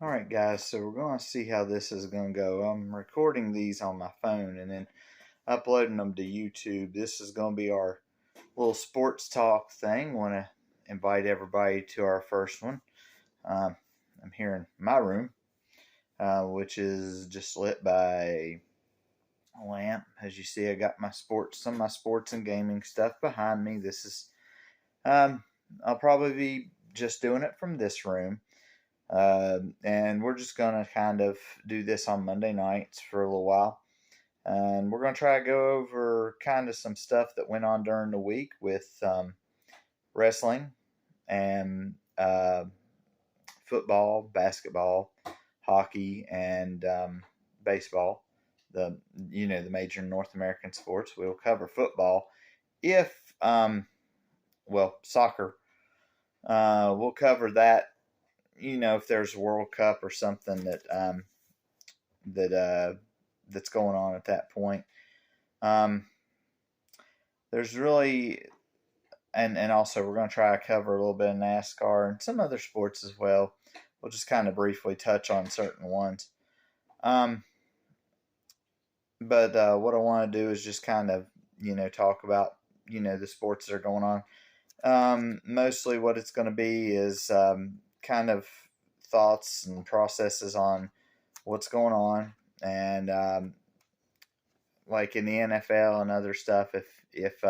Alright guys, so we're going to see how this is going to go. I'm recording these on my phone and then uploading them to YouTube. This is going to be our little sports talk thing. Want to invite everybody to our first one. I'm here in my room, which is just lit by a lamp. As you see, I got some of my sports and gaming stuff behind me. This is, I'll probably be just doing it from this room. And we're just going to kind of do this on Monday nights for a little while. And we're going to try to go over kind of some stuff that went on during the week with wrestling and football, basketball, hockey, and baseball. The major North American sports. We'll cover football if soccer. We'll cover that, if there's a World Cup or something that's going on at that point. There's really, and also we're going to try to cover a little bit of NASCAR and some other sports as well. We'll just kind of briefly touch on certain ones. But what I want to do is just kind of, talk about, the sports that are going on. Mostly what it's going to be is kind of thoughts and processes on what's going on, and like in the NFL and other stuff, if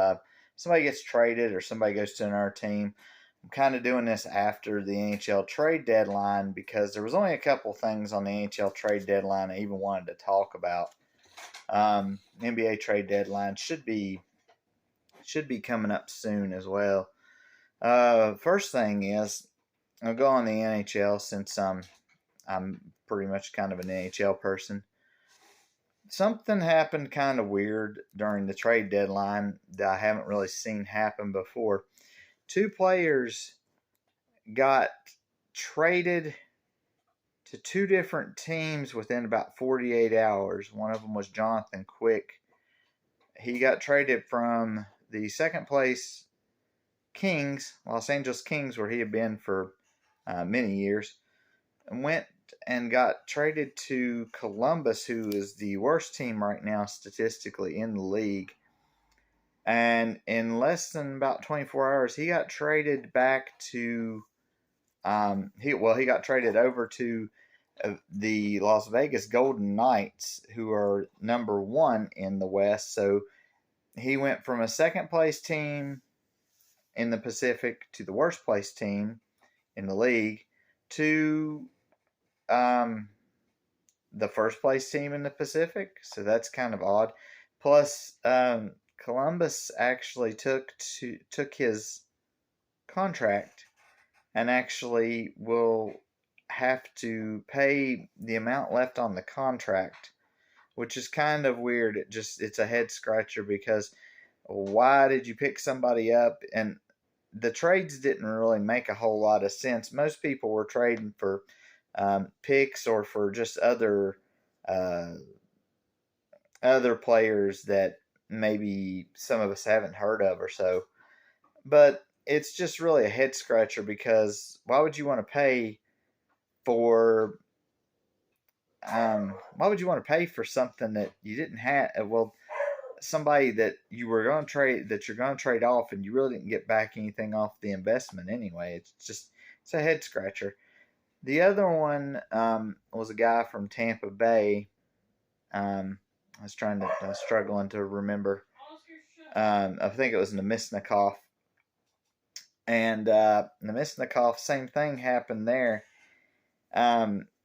somebody gets traded or somebody goes to another team. I'm kind of doing this after the NHL trade deadline because there was only a couple things on the NHL trade deadline I even wanted to talk about. NBA trade deadline should be coming up soon as well. First thing is, I'll go on the NHL since I'm pretty much kind of an NHL person. Something happened kind of weird during the trade deadline that I haven't really seen happen before. Two players got traded to two different teams within about 48 hours. One of them was Jonathan Quick. He got traded from the second place Kings, Los Angeles Kings, where he had been for many years, and went and got traded to Columbus, who is the worst team right now statistically in the league. And in less than about 24 hours, he got traded back to he got traded over to the Las Vegas Golden Knights, who are number one in the West. So he went from a second place team in the Pacific to the worst place team in the league to the first place team in the Pacific. So that's kind of odd. Plus, Columbus actually took his contract and actually will have to pay the amount left on the contract, which is kind of weird. It's a head scratcher because why did you pick somebody up? And the trades didn't really make a whole lot of sense. Most people were trading for picks or for just other players that maybe some of us haven't heard of or so. But it's just really a head scratcher because why would you want to pay for something that you didn't have? Well, somebody that you're going to trade off, and you really didn't get back anything off the investment anyway. It's a head scratcher. The other one was a guy from Tampa Bay. I was struggling to remember. I think it was Namestnikov. And Namestnikov, same thing happened there.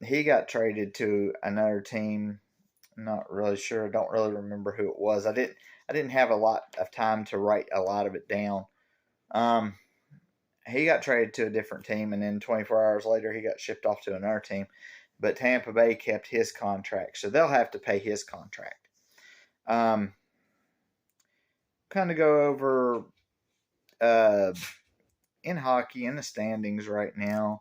He got traded to another team. I'm not really sure. I don't really remember who it was. I didn't have a lot of time to write a lot of it down. He got traded to a different team, and then 24 hours later, he got shipped off to another team. But Tampa Bay kept his contract, so they'll have to pay his contract. Kind of go over in hockey in the standings right now.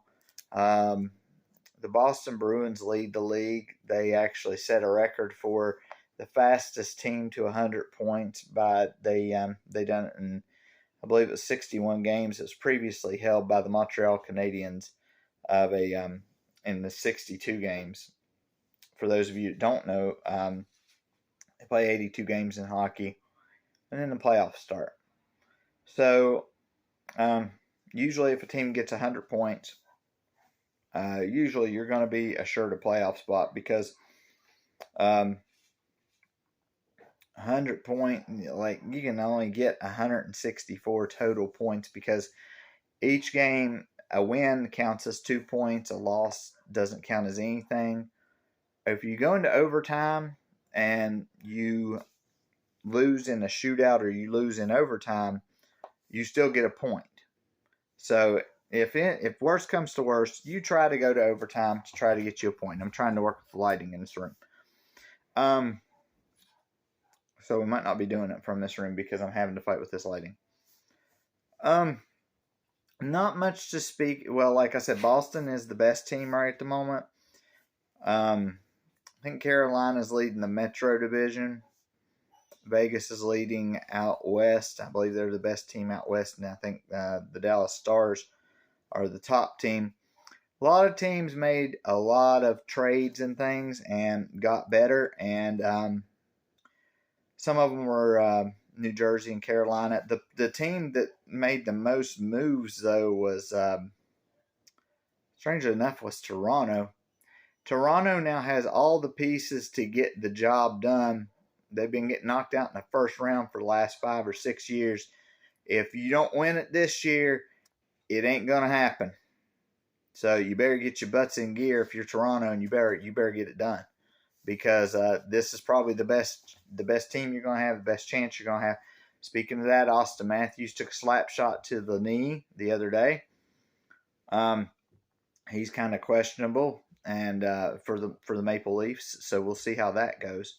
The Boston Bruins lead the league. They actually set a record for the fastest team to 100 points. They done it in, I believe it was 61 games. It was previously held by the Montreal Canadiens of a in the 62 games. For those of you that don't know, they play 82 games in hockey, and then the playoffs start. So usually if a team gets 100 points, usually you're going to be assured a playoff spot because 100 point, like you can only get 164 total points because each game, a win counts as 2 points, a loss doesn't count as anything. If you go into overtime and you lose in a shootout or you lose in overtime, you still get a point. So if worst comes to worst, you try to go to overtime to try to get you a point. I'm trying to work with the lighting in this room. So we might not be doing it from this room because I'm having to fight with this lighting. Not much to speak. Well, like I said, Boston is the best team right at the moment. I think Carolina's leading the Metro Division. Vegas is leading out west. I believe they're the best team out west, and I think the Dallas Stars are the top team. A lot of teams made a lot of trades and things and got better, and some of them were New Jersey and Carolina. The team that made the most moves, though, was, strangely enough, was Toronto. Toronto now has all the pieces to get the job done. They've been getting knocked out in the first round for the last 5 or 6 years. If you don't win it this year, it ain't going to happen. So you better get your butts in gear if you're Toronto, and you better get it done. Because this is probably the best team you're going to have, the best chance you're going to have. Speaking of that, Austin Matthews took a slap shot to the knee the other day. He's kind of questionable, and for the Maple Leafs, so we'll see how that goes.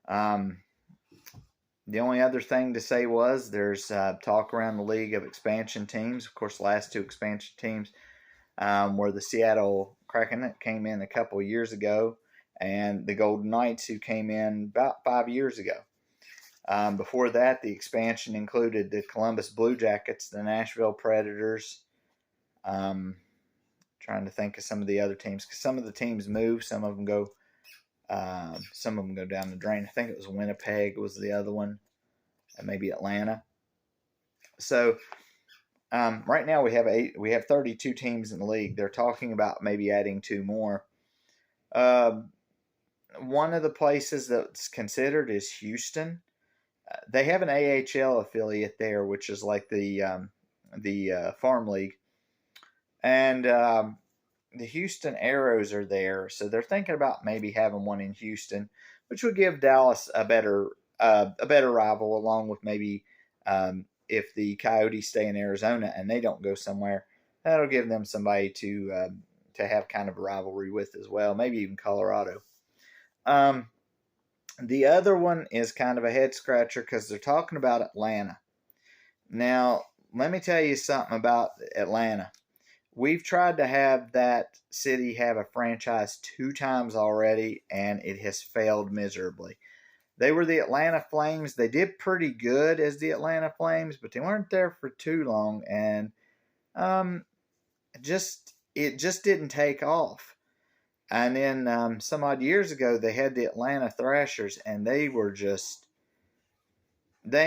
The only other thing to say was there's talk around the league of expansion teams. Of course, the last 2 expansion teams were the Seattle Kraken that came in a couple of years ago, and the Golden Knights, who came in about 5 years ago. Before that, the expansion included the Columbus Blue Jackets, the Nashville Predators. Trying to think of some of the other teams, because some of the teams move, some of them go down the drain. I think it was Winnipeg was the other one, and maybe Atlanta. So right now we have 32 teams in the league. They're talking about maybe adding 2 more. One of the places that's considered is Houston. They have an AHL affiliate there, which is like the farm league, and the Houston Aeros are there, so they're thinking about maybe having one in Houston, which would give Dallas a better rival, along with maybe if the Coyotes stay in Arizona and they don't go somewhere, that'll give them somebody to have kind of a rivalry with as well, maybe even Colorado. The other one is kind of a head scratcher because they're talking about Atlanta. Now, let me tell you something about Atlanta. We've tried to have that city have a franchise 2 times already, and it has failed miserably. They were the Atlanta Flames. They did pretty good as the Atlanta Flames, but they weren't there for too long, and it just didn't take off. And then some odd years ago, they had the Atlanta Thrashers, and they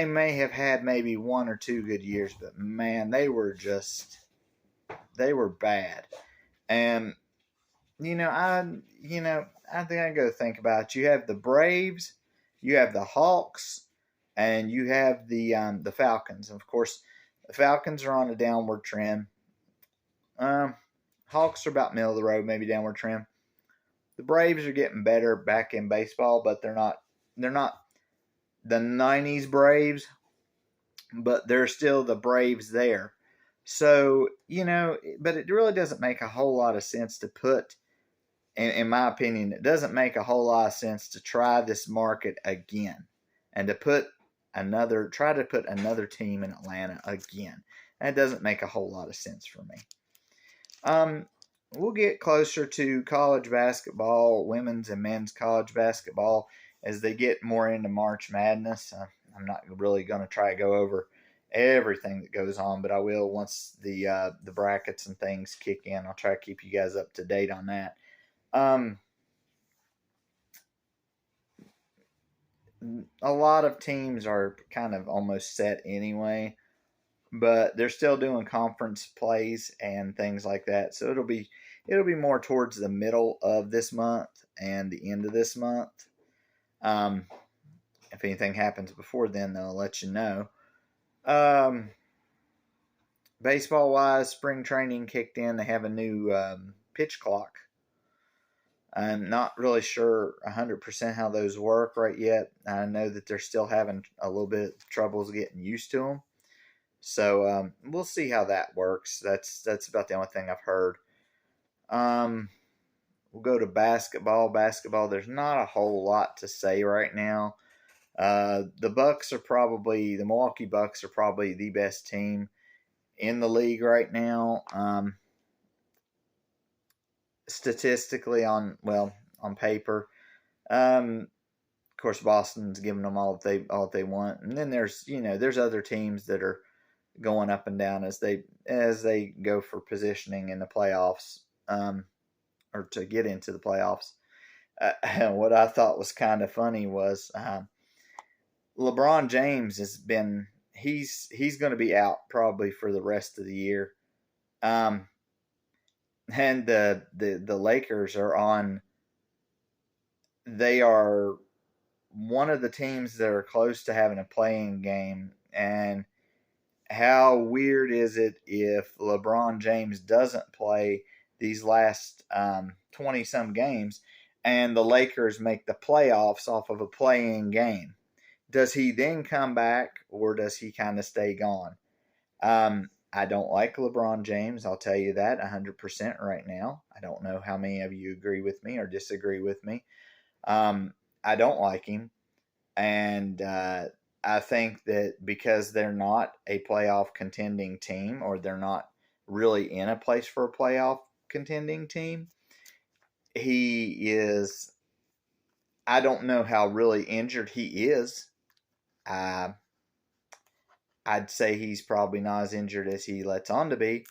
may have had maybe 1 or 2 good years, but man, they were bad. And I think I go think about it. You have the Braves, you have the Hawks, and you have the Falcons. And of course, the Falcons are on a downward trend. Hawks are about middle of the road, maybe downward trend. The Braves are getting better back in baseball, but they're not the 90s Braves, but they're still the Braves there. So, but it really doesn't make a whole lot of sense to put, in my opinion, it doesn't make a whole lot of sense to try this market again and to try to put another team in Atlanta again. That doesn't make a whole lot of sense for me. We'll get closer to college basketball, women's and men's college basketball, as they get more into March Madness. I'm not really going to try to go over everything that goes on, but I will once the brackets and things kick in. I'll try to keep you guys up to date on that. Um, a lot of teams are kind of almost set anyway, but they're still doing conference plays and things like that. So it'll be more towards the middle of this month and the end of this month. Um, if anything happens before then, they'll let you know. Um, Baseball wise, spring training kicked in. They have a new pitch clock. I'm not really sure 100% how those work right yet. I know that they're still having a little bit of troubles getting used to them. So we'll see how that works. That's about the only thing I've heard. We'll go to basketball. Basketball, there's not a whole lot to say right now. The Milwaukee Bucks are probably the best team in the league right now. Statistically, on paper. Of course, Boston's giving them all that they want, and then there's other teams that are going up and down as they go for positioning in the playoffs, or to get into the playoffs. What I thought was kind of funny was LeBron James he's going to be out probably for the rest of the year, and the Lakers are on. They are one of the teams that are close to having a playing game, and how weird is it if LeBron James doesn't play these last 20 some games and the Lakers make the playoffs off of a playing game? Does he then come back, or does he kind of stay gone? I don't like LeBron James. I'll tell you that 100% right now. I don't know how many of you agree with me or disagree with me. I don't like him. And I think that because they're not a playoff contending team, or they're not really in a place for a playoff contending team, he is. I don't know how really injured he is. I'd say he's probably not as injured as he lets on to be,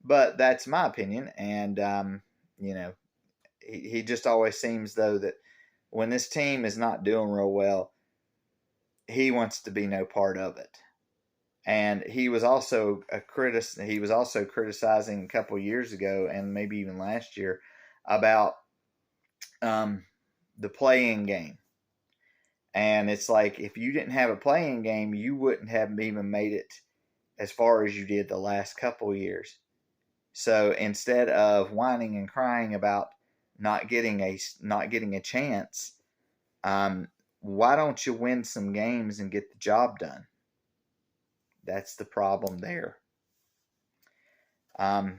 but that's my opinion. And he just always seems though that when this team is not doing real well, he wants to be no part of it. And he was also he was also criticizing a couple years ago, and maybe even last year, about the playing game. And it's like, if you didn't have a playing game, you wouldn't have even made it as far as you did the last couple years. So instead of whining and crying about not getting a chance, why don't you win some games and get the job done? That's the problem there. I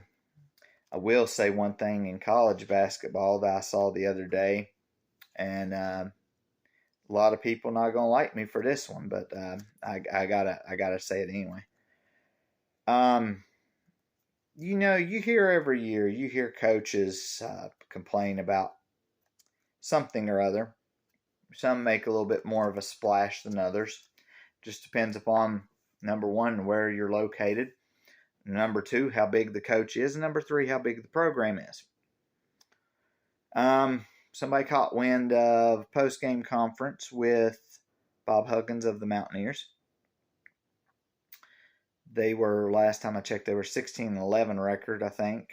will say one thing in college basketball that I saw the other day, and a lot of people not gonna like me for this one, but I gotta say it anyway. You hear every year, you hear coaches complain about something or other. Some make a little bit more of a splash than others. Just depends upon, number one, where you're located. Number two, how big the coach is. And number three, how big the program is. Somebody caught wind of post-game conference with Bob Huggins of the Mountaineers. They were, last time I checked, they were 16-11 record, I think,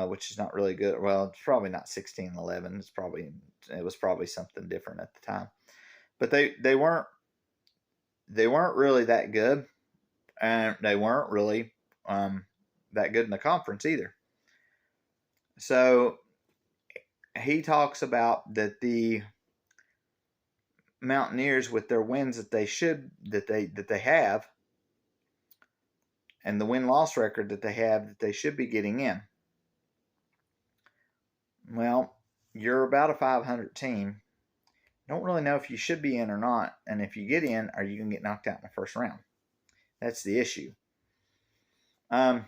which is not really good. Well, it's probably not 16-11. It was probably something different at the time. But they weren't really that good, and they weren't really that good in the conference either. So he talks about that the Mountaineers, with their wins that they have, and the win-loss record that they have, that they should be getting in. Well, you're about a 500 team. Don't really know if you should be in or not, and if you get in, are you going to get knocked out in the first round? That's the issue. I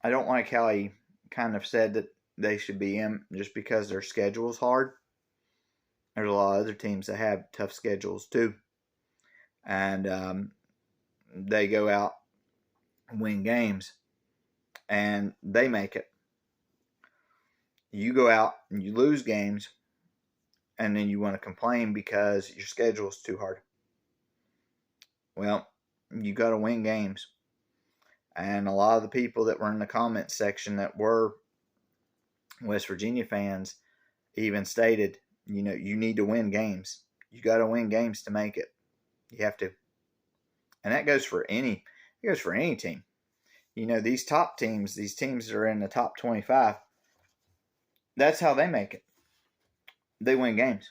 don't like how he kind of said that they should be in just because their schedule is hard. there's a lot of other teams that have tough schedules too. And they go out and win games, and they make it. You go out and you lose games, and then you want to complain because your schedule is too hard. Well, you got to win games. And a lot of the people that were in the comments section that were West Virginia fans even stated, you need to win games. You got to win games to make it. You have to. And that goes for any team. These top teams, these teams that are in the top 25, that's how they make it. They win games.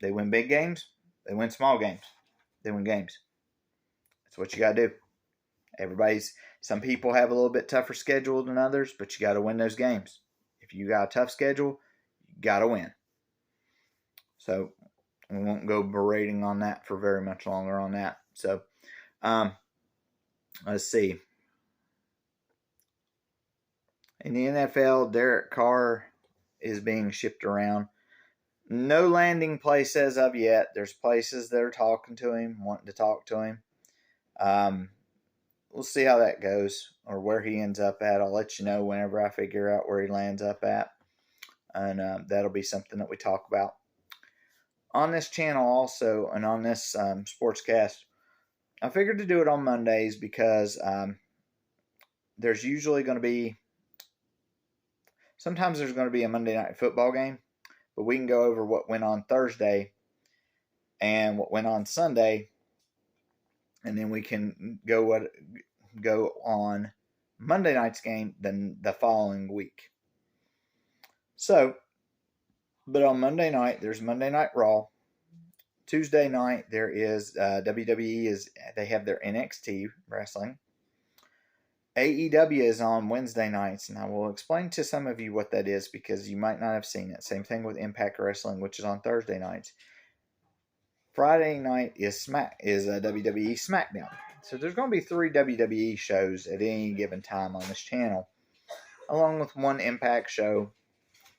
They win big games. They win small games. They win games. That's what you got to do. Some people have a little bit tougher schedule than others, but you got to win those games. If you got a tough schedule, you got to win. So we won't go berating on that for very much longer on that. So let's see. In the NFL, Derek Carr is being shipped around. No landing place as of yet. There's places that are talking to him, wanting to talk to him. We'll see how that goes or where he ends up at. I'll let you know whenever I figure out where he lands up at. And that'll be something that we talk about on this channel also, and on this sportscast. I figured to do it on Mondays because there's usually going to be, sometimes there's going to be a Monday night football game, but we can go over what went on Thursday and what went on Sunday, and then we can go on Monday night's game then the following week. So, but on Monday night, there's Monday Night Raw. Tuesday night, there is WWE, they have their NXT wrestling. AEW is on Wednesday nights, and I will explain to some of you what that is because you might not have seen it. Same thing with Impact Wrestling, which is on Thursday nights. Friday night is WWE SmackDown. So there's going to be 3 WWE shows at any given time on this channel, along with 1 Impact show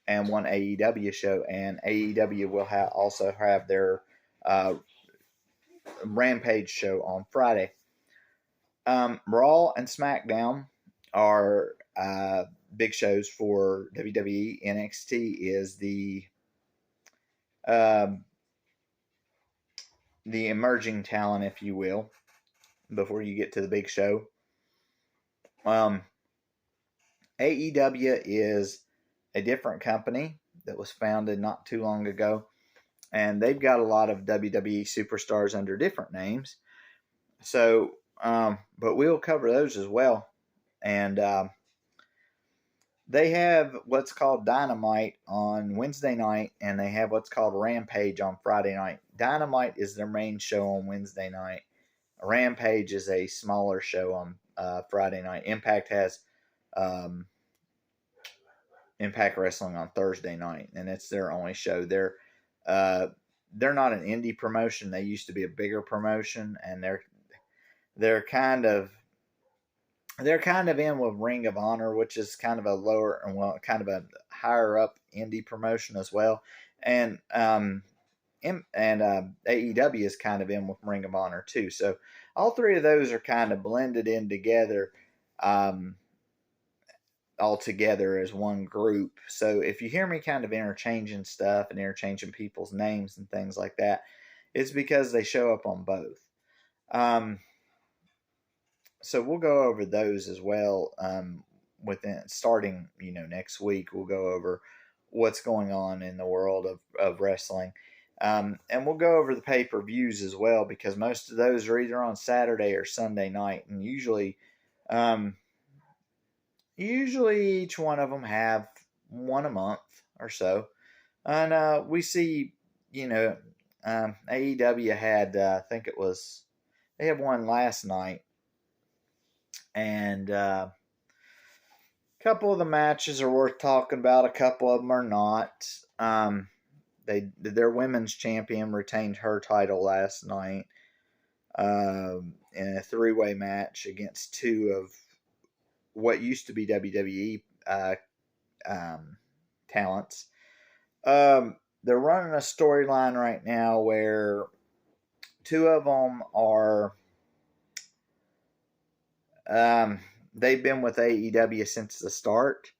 and 1 AEW show. And AEW will also have their Rampage show on Friday. Raw and SmackDown are big shows for WWE. NXT is the emerging talent, if you will, before you get to the big show. AEW is a different company that was founded not too long ago, and they've got a lot of WWE superstars under different names. So, but we'll cover those as well. And they have what's called Dynamite on Wednesday night, and they have what's called Rampage on Friday night. Dynamite is their main show on Wednesday night. Rampage is a smaller show on Friday night. Impact has Impact Wrestling on Thursday night, and it's their only show. They're not an indie promotion. They used to be a bigger promotion, and they're kind of in with Ring of Honor, which is kind of a higher up indie promotion as well. And AEW is kind of in with Ring of Honor too. So all 3 of those are kind of blended in together, all together as one group. So if you hear me kind of interchanging stuff and interchanging people's names and things like that, it's because they show up on both. So we'll go over those as well. Starting next week, we'll go over what's going on in the world of wrestling. And we'll go over the pay-per-views as well, because most of those are either on Saturday or Sunday night. And usually each one of them have one a month or so. And we see, AEW had, they had one last night. And a couple of the matches are worth talking about. A couple of them are not. Their women's champion retained her title last night in a 3-way match against 2 of what used to be WWE talents. they're running a storyline right now where two of them are they've been with AEW since the start,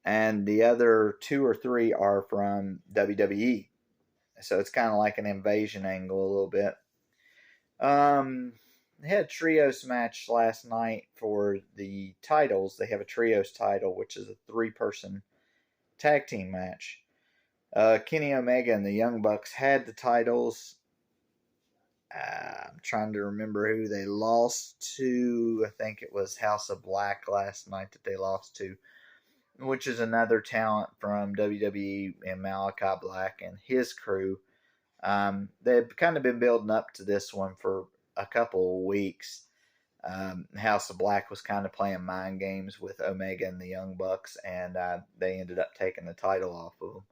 and the other two or three are from WWE. So it's kind of like an invasion angle a little bit. They had a trios match last night for the titles. They have a trios title, which is a 3-person tag team match. Kenny Omega and the Young Bucks had the titles. I'm trying to remember who they lost to. I think it was House of Black last night that they lost to, which is another talent from WWE, and Malachi Black and his crew. They've kind of been building up to this one for a couple of weeks. House of Black was kind of playing mind games with Omega and the Young Bucks, and they ended up taking the title off of them.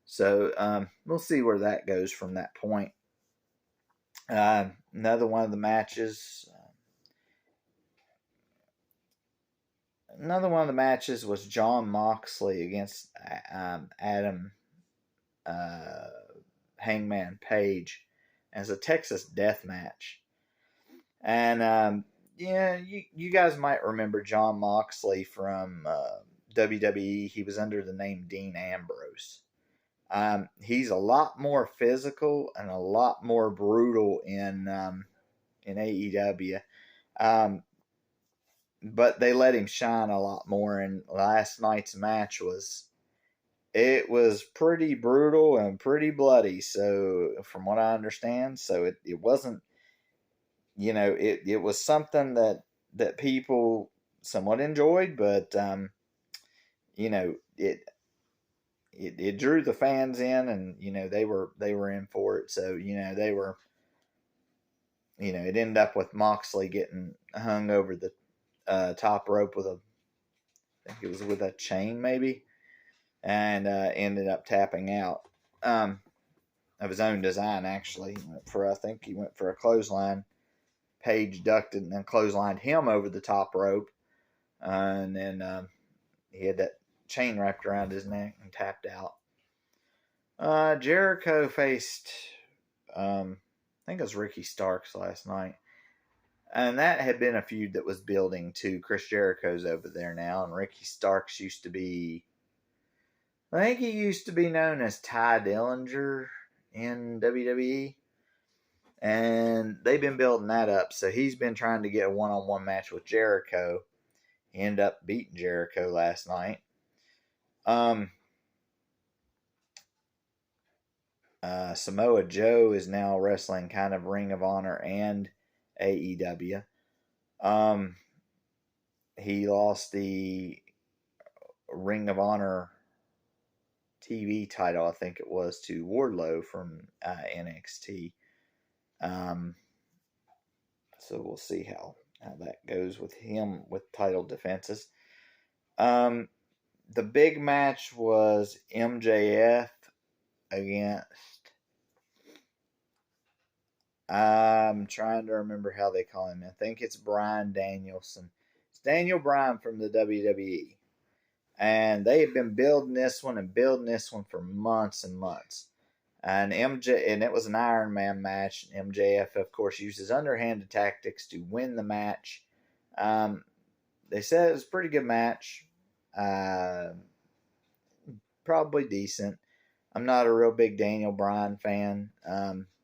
So we'll see where that goes from that point. Another one of the matches. Another one of the matches was Jon Moxley against Adam Hangman Page as a Texas Death Match. And yeah, you guys might remember Jon Moxley from WWE. He was under the name Dean Ambrose. He's a lot more physical and a lot more brutal in AEW. But they let him shine a lot more. And last night's match was pretty brutal and pretty bloody. So from what I understand, so it wasn't, it was something that people somewhat enjoyed, but it drew the fans in, and they were in for it. So they were, it ended up with Moxley getting hung over the top rope with I think it was with a chain maybe, and ended up tapping out of his own design. Actually, I think he went for a clothesline. Page ducked it and then clotheslined him over the top rope, and then he had that chain wrapped around his neck and tapped out. Jericho faced, I think it was Ricky Starks last night. And that had been a feud that was building too. Chris Jericho's over there now, and Ricky Starks used to be, I think he used to be known as Ty Dillinger in WWE. And they've been building that up. So he's been trying to get a one-on-one match with Jericho. He ended up beating Jericho last night. Samoa Joe is now wrestling kind of Ring of Honor and AEW. He lost the Ring of Honor TV title, I think it was, to Wardlow from NXT. So we'll see how that goes with him with title defenses. The big match was MJF against, I'm trying to remember how they call him. I think it's Bryan Danielson. It's Daniel Bryan from the WWE. And they have been building this one for months and months. And it was an Iron Man match. MJF, of course, uses underhanded tactics to win the match. They said it was a pretty good match. Probably decent. I'm not a real big Daniel Bryan fan.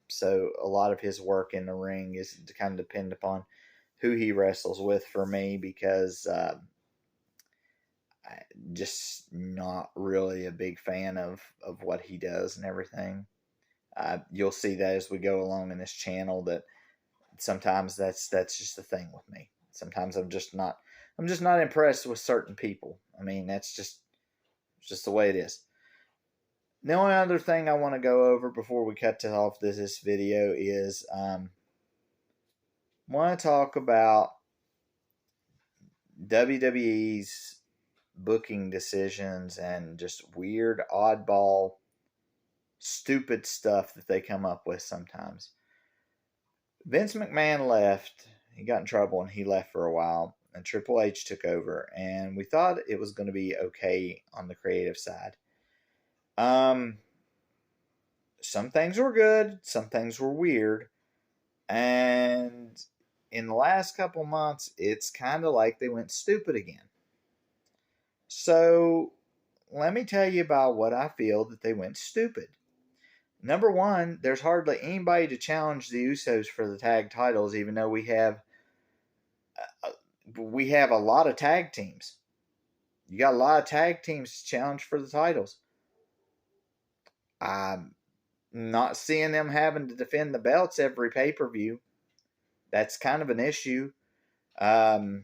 So a lot of his work in the ring is to kind of depend upon who he wrestles with for me, because I'm just not really a big fan of what he does and everything. You'll see that as we go along in this channel, that sometimes that's just the thing with me. Sometimes I'm just not impressed with certain people. I mean, it's just the way it is. The only other thing I want to go over before we cut off this video is I want to talk about WWE's booking decisions and just weird, oddball, stupid stuff that they come up with sometimes. Vince McMahon left. He got in trouble and he left for a while, and Triple H took over, and we thought it was going to be okay on the creative side. some things were good, some things were weird, and in the last couple months, it's kind of like they went stupid again. So let me tell you about what I feel that they went stupid. Number one, there's hardly anybody to challenge the Usos for the tag titles, even though we have a lot of tag teams. You got a lot of tag teams to challenge for the titles. I'm not seeing them having to defend the belts every pay-per-view. That's kind of an issue. Reigns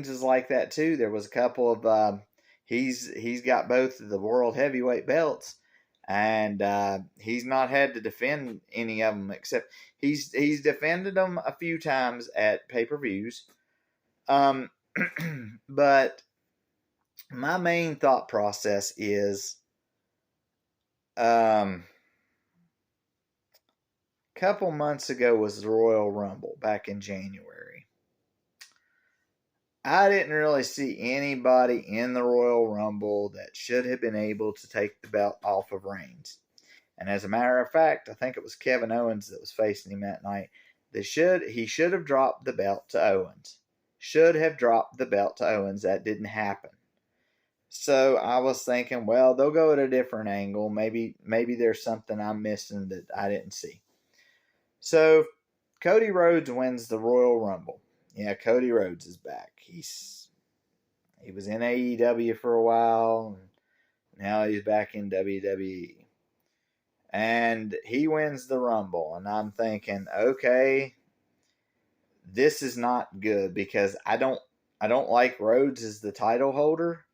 is like that too. There was a couple of he's got both of the world heavyweight belts, and he's not had to defend any of them, except he's defended them a few times at pay-per-views. But my main thought process is couple months ago was the Royal Rumble back in January. I didn't really see anybody in the Royal Rumble that should have been able to take the belt off of Reigns. And as a matter of fact, I think it was Kevin Owens that was facing him that night. He should have dropped the belt to Owens. Should have dropped the belt to Owens. That didn't happen. So I was thinking, well, they'll go at a different angle. Maybe there's something I'm missing that I didn't see. So Cody Rhodes wins the Royal Rumble. Yeah, Cody Rhodes is back. He was in AEW for a while, and now he's back in WWE. And he wins the Rumble, and I'm thinking, okay, this is not good because I don't like Rhodes as the title holder.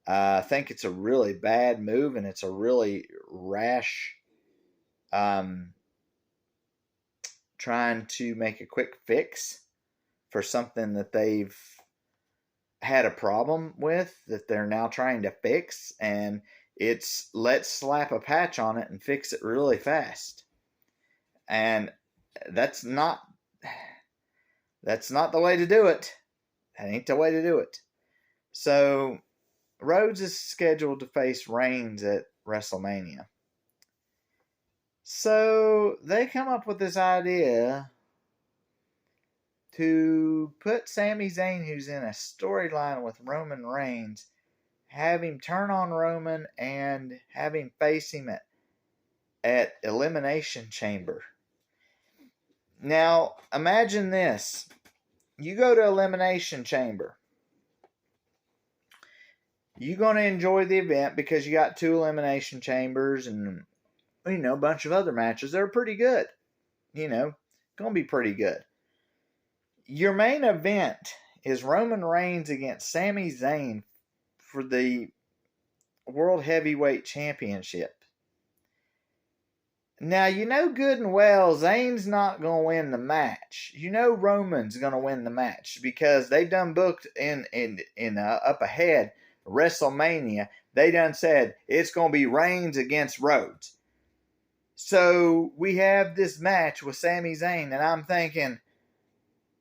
I think it's a really bad move, and it's a really rash trying to make a quick fix for something that they've had a problem with that they're now trying to fix, and it's let's slap a patch on it and fix it really fast. And that's not the way to do it. That ain't the way to do it. So Rhodes is scheduled to face Reigns at WrestleMania. So they come up with this idea to put Sami Zayn, who's in a storyline with Roman Reigns, have him turn on Roman and have him face him at Elimination Chamber. Now, imagine this. You go to Elimination Chamber. You're going to enjoy the event because you got 2 Elimination Chambers and, a bunch of other matches that are pretty good. Going to be pretty good. Your main event is Roman Reigns against Sami Zayn for the World Heavyweight Championship. Now, good and well Zayn's not going to win the match. Roman's going to win the match because they done booked in up ahead WrestleMania. They done said it's going to be Reigns against Rhodes. So we have this match with Sami Zayn, and I'm thinking,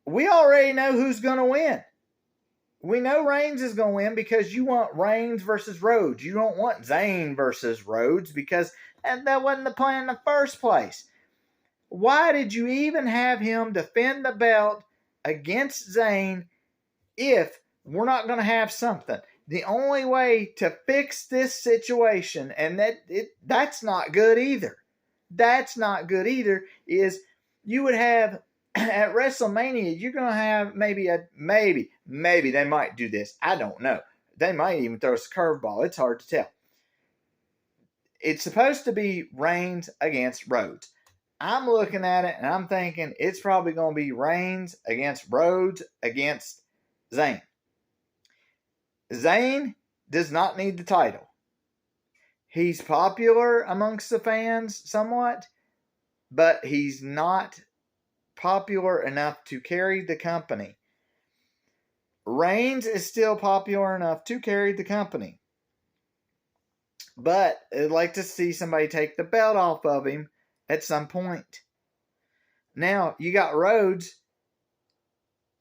we already know who's going to win. We know Reigns is going to win because you want Reigns versus Rhodes. You don't want Zayn versus Rhodes because that wasn't the plan in the first place. Why did you even have him defend the belt against Zayn if we're not going to have something? The only way to fix this situation, and that's not good either. That's not good either, is you would have at WrestleMania, you're going to have maybe they might do this. I don't know. They might even throw us a curveball. It's hard to tell. It's supposed to be Reigns against Rhodes. I'm looking at it and I'm thinking it's probably going to be Reigns against Rhodes against Zayn. Zayn does not need the title. He's popular amongst the fans somewhat, but he's not popular enough to carry the company. Reigns is still popular enough to carry the company. But I'd like to see somebody take the belt off of him at some point. Now, you got Rhodes.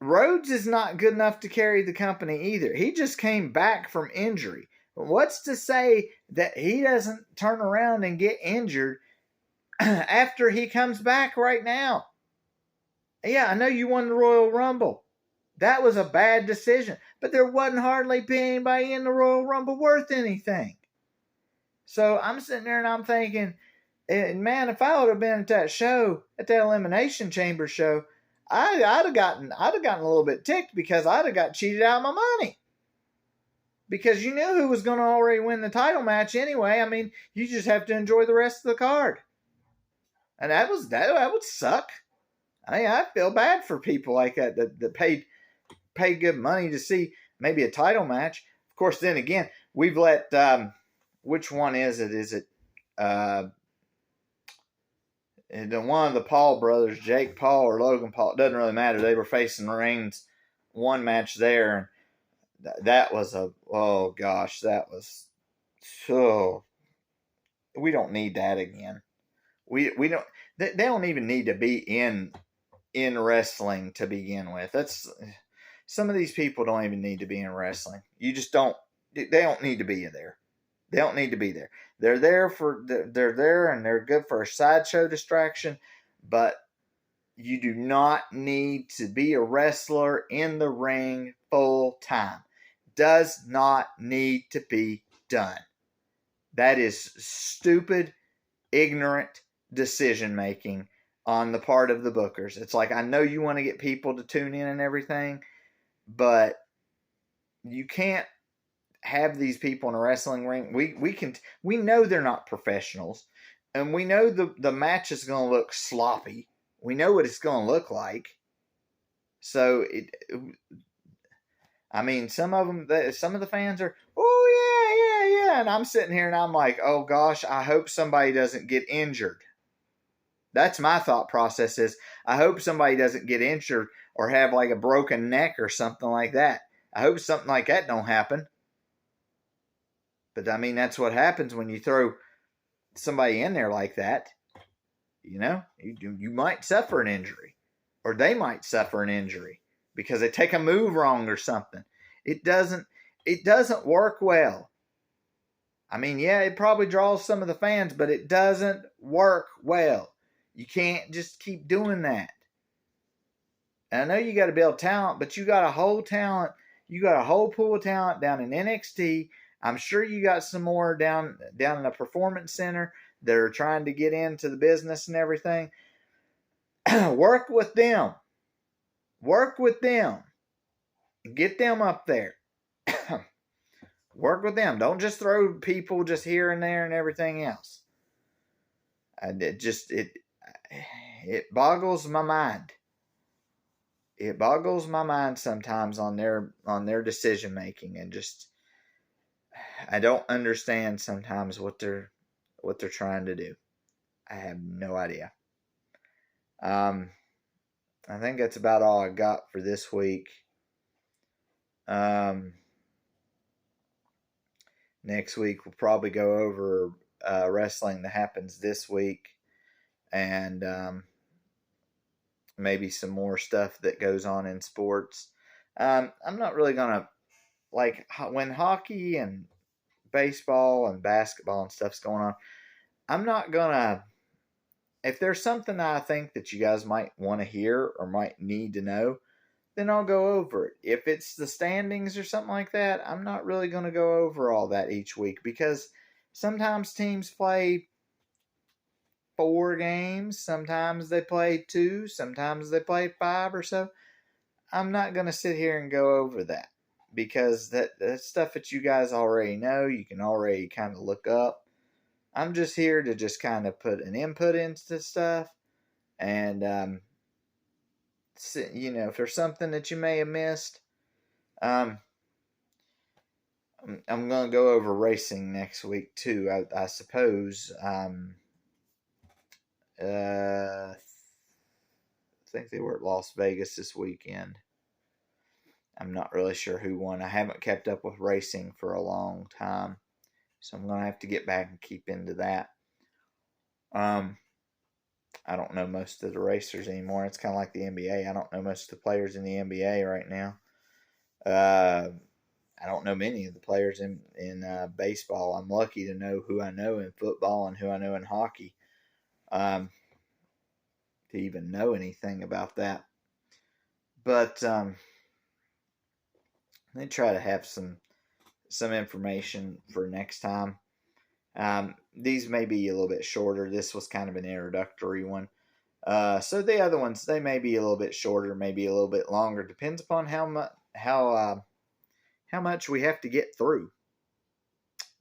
Rhodes is not good enough to carry the company either. He just came back from injury. What's to say that he doesn't turn around and get injured after he comes back right now? Yeah, I know you won the Royal Rumble. That was a bad decision, but there wasn't hardly anybody in the Royal Rumble worth anything. So I'm sitting there and I'm thinking, man, if I would have been at that show, at that Elimination Chamber show, I'd have gotten a little bit ticked because I'd have got cheated out of my money. Because you knew who was going to already win the title match anyway. I mean, you just have to enjoy the rest of the card. And that would suck. I mean, I feel bad for people like that paid good money to see maybe a title match. Of course, then again, we've let which one is it? Is it one of the Paul brothers, Jake Paul or Logan Paul? It doesn't really matter. They were facing Reigns one match there. That was oh gosh, that was so. We don't need that again. We don't. They don't even need to be in wrestling to begin with. That's some of these people don't even need to be in wrestling. You just don't. They don't need to be there. They don't need to be there. They're there and they're good for a sideshow distraction, but you do not need to be a wrestler in the ring full time. Does not need to be done. That is stupid, ignorant decision making on the part of the bookers. It's like, I know you want to get people to tune in and everything, but you can't have these people in a wrestling ring. We know they're not professionals, and we know the match is going to look sloppy. We know what it's going to look like. So I mean, some of the fans are, oh yeah, and I'm sitting here and I'm like, oh gosh, I hope somebody doesn't get injured. That's my thought process is, I hope somebody doesn't get injured or have like a broken neck or something like that. I hope something like that don't happen. But I mean, that's what happens when you throw somebody in there like that. You know, you might suffer an injury, or they might suffer an injury because they take a move wrong or something. It doesn't work well. I mean, yeah, it probably draws some of the fans, but it doesn't work well. You can't just keep doing that. And I know you got to build talent, but you got a whole pool of talent down in NXT. I'm sure you got some more down in the Performance Center that are trying to get into the business and everything. Work with them. Get them up there. Work with them. Don't just throw people just here and there and everything else. It boggles my mind. It boggles my mind sometimes on their decision making, and just I don't understand sometimes what they're trying to do. I have no idea. I think that's about all I got for this week. Next week we'll probably go over wrestling that happens this week, and maybe some more stuff that goes on in sports. I'm not really gonna, like, when hockey and baseball and basketball and stuff's going on, I'm not gonna, if there's something I think that you guys might want to hear or might need to know, then I'll go over it. If it's the standings or something like that, I'm not really going to go over all that each week, because sometimes teams play 4 games, sometimes they play 2, sometimes they play 5 or so. I'm not going to sit here and go over that, because that's stuff that you guys already know. You can already kind of look up. I'm just here to just kind of put an input into stuff, and if there's something that you may have missed, I'm going to go over racing next week too, I suppose. I think they were at Las Vegas this weekend. I'm not really sure who won. I haven't kept up with racing for a long time, so I'm going to have to get back and keep into that. I don't know most of the racers anymore. It's kind of like the NBA. I don't know most of the players in the NBA right now. I don't don't know many of the players in baseball. I'm lucky to know who I know in football and who I know in hockey. To even know anything about that. But they try to have some information for next time. These may be a little bit shorter. This was kind of an introductory one. So the other ones, they may be a little bit shorter, maybe a little bit longer. Depends upon how much we have to get through.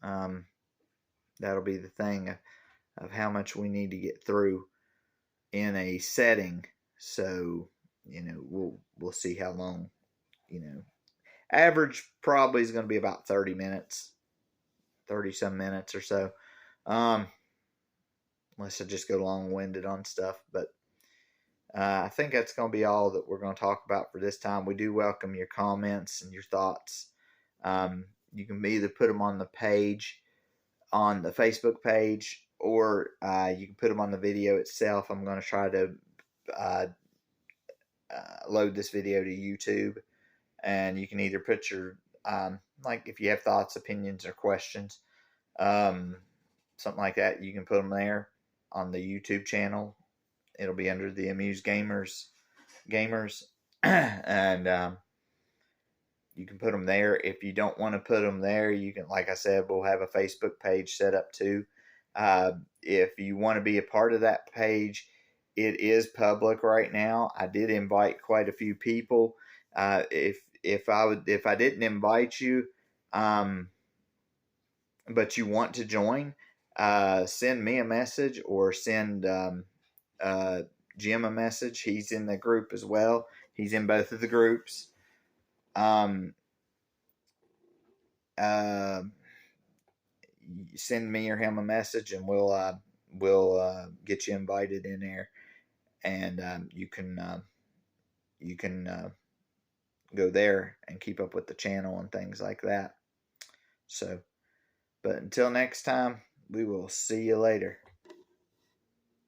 That'll be the thing of how much we need to get through in a setting. So we'll see how long. Average probably is going to be about 30 minutes, 30 some minutes or so. Unless I just go long winded on stuff, but I think that's going to be all that we're going to talk about for this time. We do welcome your comments and your thoughts. You can either put them on the page, on the Facebook page, or you can put them on the video itself. I'm going to try to load this video to YouTube, and you can either put your like if you have thoughts, opinions, or questions, something like that, you can put them there on the YouTube channel. It'll be under the Amused Gamers, and you can put them there. If you don't want to put them there, you can, like I said, we'll have a Facebook page set up too. If you want to be a part of that page, it is public right now. I did invite quite a few people. If I didn't invite you, but you want to join, send me a message or send Jim a message. He's in the group as well. He's in both of the groups. Send me or him a message, and we'll get you invited in there, and you can go there and keep up with the channel and things like that. So, but until next time, we will see you later.